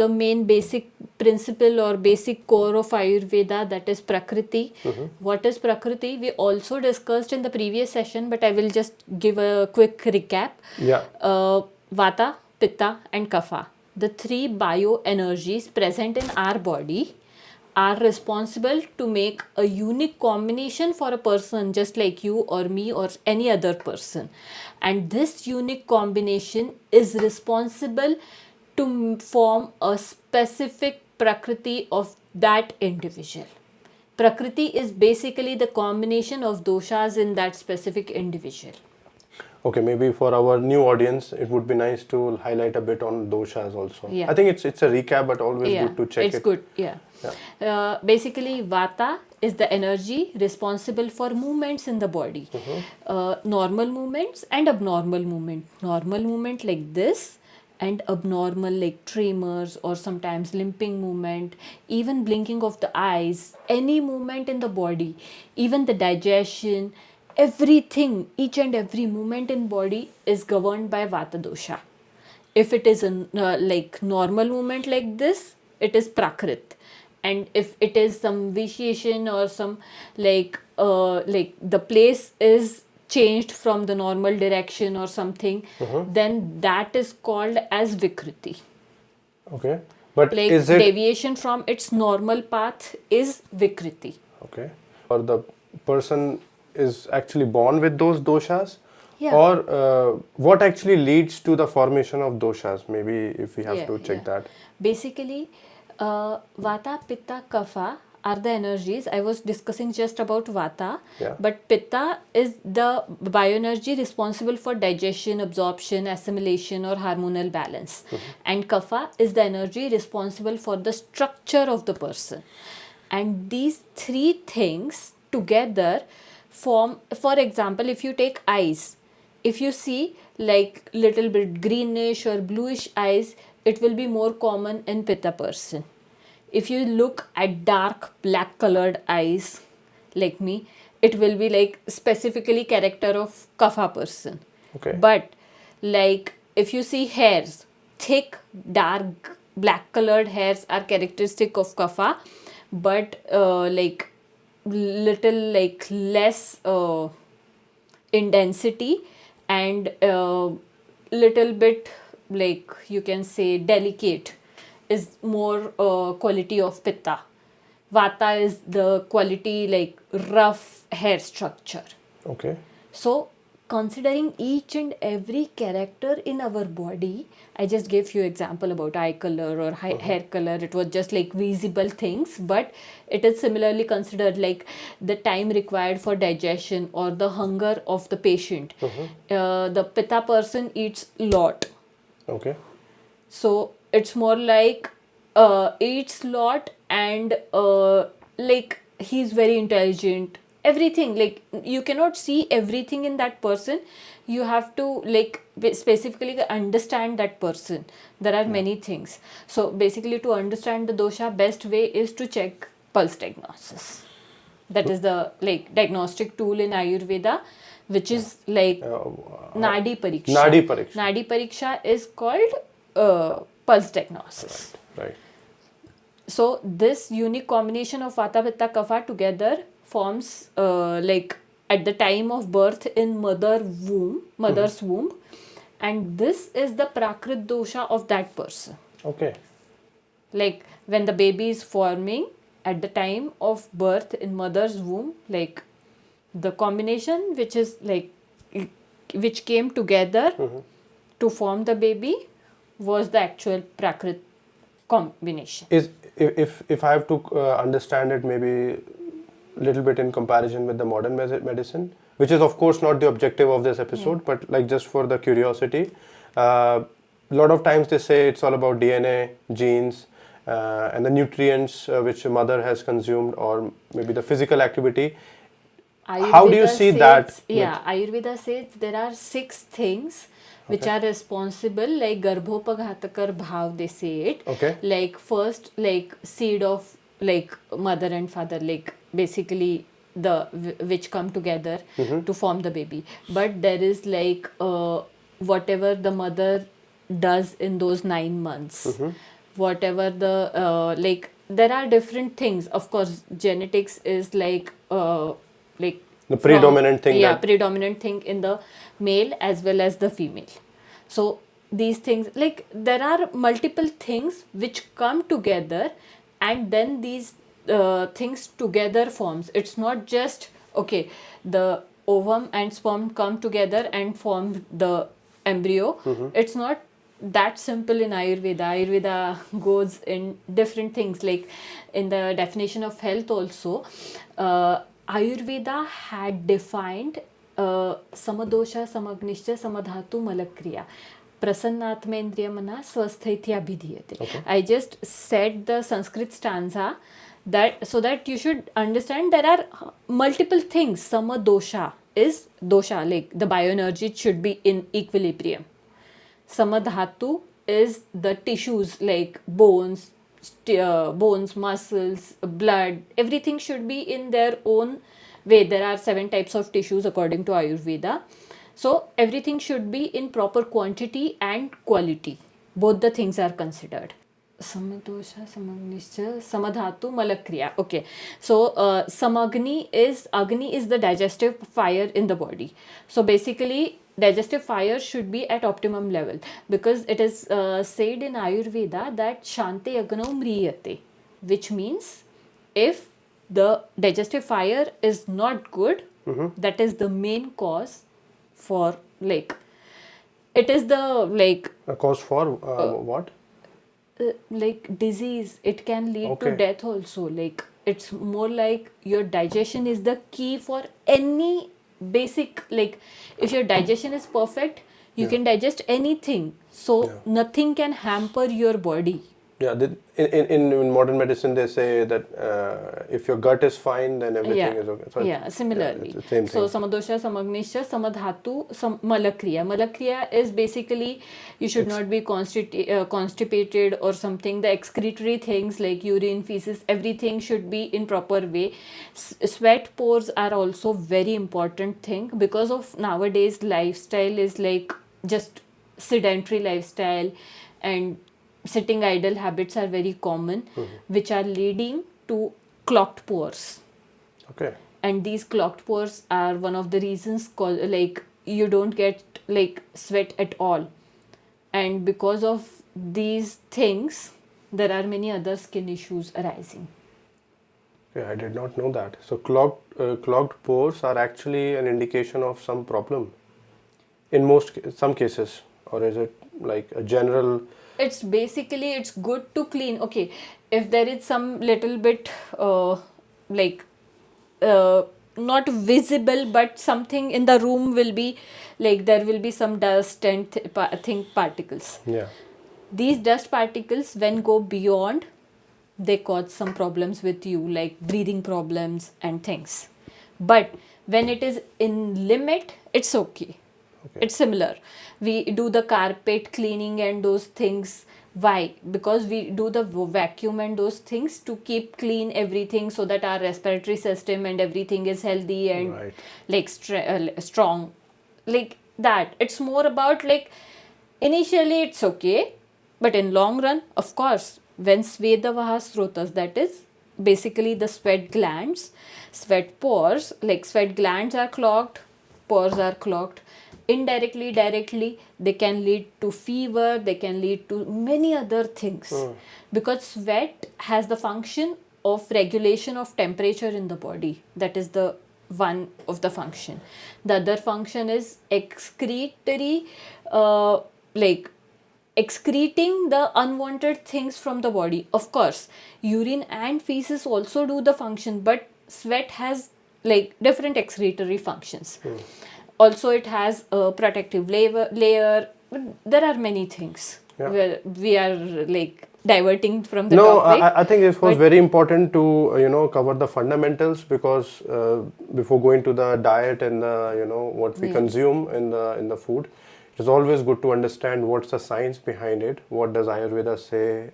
the main basic principle or basic core of Ayurveda, that is Prakriti. What is Prakriti? We also discussed in the previous session, but I will just give a quick recap. Yeah. Vata, Pitta and Kapha, the three bioenergies present in our body, are responsible to make a unique combination for a person just like you or me or any other person. And this unique combination is responsible to form a specific Prakriti of that individual. Prakriti is basically the combination of doshas in that specific individual. Okay, maybe for our new audience, it would be nice to highlight a bit on doshas also. Yeah. I think it's a recap, but always good to check it's it. good. Basically, Vata is the energy responsible for movements in the body. Normal movements and abnormal movement. Normal movement like this, and abnormal like tremors or sometimes limping movement, even blinking of the eyes, any movement in the body, even the digestion, everything, each and every movement in body is governed by Vata dosha. If it is a like normal movement like this, it is Prakrit. And if it is some vitiation or some like the place is changed from the normal direction or something, then that is called as Vikriti. Okay, but Like is it deviation from its normal path is Vikriti. okay? Or the person is actually born with those doshas? Yeah. Or what actually leads to the formation of doshas? Maybe if we have to check that. Basically, Vata, Pitta, Kapha are the energies. I was discussing just about Vata, Yeah. but Pitta is the bioenergy responsible for digestion, absorption, assimilation or hormonal balance. And Kapha is the energy responsible for the structure of the person. And these three things together form, for example, if you take eyes, if you see like little bit greenish or bluish eyes, it will be more common in Pitta person. If you look at dark black colored eyes like me, it will be like specifically character of Kapha person. Okay. But like if you see hairs, thick dark black colored hairs are characteristic of Kapha, but like little like less in density and little bit like you can say delicate is more quality of Pitta. Vata is the quality like rough hair structure. Okay. So considering each and every character in our body, I just gave few example about eye color or hair color. It was just like visible things, but it is similarly considered like the time required for digestion or the hunger of the patient. The Pitta person eats lot. Okay. So it's more like eats lot and like he's very intelligent. Everything like you cannot see everything in that person. You have to like specifically understand that person. There are many things. So basically to understand the dosha, best way is to check pulse diagnosis. That is the like diagnostic tool in Ayurveda, which is like Nadi Pariksha. Nadi Pariksha. Nadi Pariksha is called pulse diagnosis. Right. So this unique combination of Vata, Pitta, Kapha together forms like at the time of birth in mother's womb, and this is the Prakrit dosha of that person. Okay. Like when the baby is forming at the time of birth in mother's womb, like the combination which is like which came together to form the baby was the actual Prakrit combination. Is if I have to understand it maybe little bit in comparison with the modern medicine, which is of course not the objective of this episode, but like just for the curiosity, a lot of times they say it's all about DNA, genes, and the nutrients which a mother has consumed, or maybe the physical activity. Ayurveda How do you see that? Yeah, Ayurveda says there are 6 things which are responsible, like Garbhopaghatakar bhav, they say it. Okay. Like first, like seed of like mother and father, like basically the which come together to form the baby. But there is like whatever the mother does in those 9 months, whatever the like there are different things. Of course, genetics is like The predominant thing yeah, that- predominant thing in the male as well as the female. So these things, like there are multiple things which come together, and then these things together forms. It's not just okay, the ovum and sperm come together and form the embryo. It's not that simple in Ayurveda. Ayurveda goes in different things, like in the definition of health also. Ayurveda had defined samadosha, samagnischa, samadhatu, malakriya. Prasannatmendriya mana swasthitya bhidiyate. I just said the Sanskrit stanza that so that you should understand there are multiple things. Samadosha is dosha, like the bioenergy should be in equilibrium. Samadhatu is the tissues like bones, bones, muscles, blood, everything should be in their own way. There are 7 types of tissues according to Ayurveda. So everything should be in proper quantity and quality. Both the things are considered. Samadosha, samagnischa, samadhatu, malakriya. Okay. So samagni is the digestive fire in the body. So basically digestive fire should be at optimum level, because it is said in Ayurveda that shante agnau mriyate, which means if the digestive fire is not good, that is the main cause for like it is the like A cause for what? like disease. It can lead Okay. to death also. Like it's more like your digestion is the key for any basic, like if your digestion is perfect, you can digest anything, so nothing can hamper your body. Yeah, in modern medicine they say that if your gut is fine, then everything is okay. So Yeah, similarly. it's the same So thing. samadosha, samagnisha, samadhatu, malakriya. Malakriya is basically you should not be constipated or something. The excretory things like urine, feces, everything should be in proper way. Sweat pores are also very important thing, because of nowadays lifestyle is like just sedentary lifestyle, and sitting idle habits are very common, which are leading to clogged pores. Okay. And these clogged pores are one of the reasons like you don't get like sweat at all. And because of these things, there are many other skin issues arising. Yeah, I did not know that. So clogged pores are actually an indication of some problem in some cases, or is it like a general? It's basically, it's good to clean. Okay, if there is some little bit like not visible, but something in the room will be like there will be some dust and particles. Yeah. These dust particles, when go beyond, they cause some problems with you, like breathing problems and things. But when it is in limit, it's okay. It's similar. We do the carpet cleaning and those things. Why? Because we do the vacuum and those things to keep clean everything, so that our respiratory system and everything is healthy and Right. like strong. Like that. It's more about like initially it's okay, but in long run, of course, when Svedavaha Srotas, that is basically the sweat glands, sweat pores, like sweat glands are clogged, pores are clogged. Indirectly, directly, they can lead to fever, they can lead to many other things. Because sweat has the function of regulation of temperature in the body. That is the one of the function. The other function is excretory, like excreting the unwanted things from the body. Of course, urine and feces also do the function, but sweat has like different excretory functions. Also, it has a protective layer. There are many things. Yeah. Where we are like diverting from the No, topic. I think it was but- very important to cover the fundamentals, because before going to the diet and the what we consume in the food, it is always good to understand what's the science behind it. What does Ayurveda say?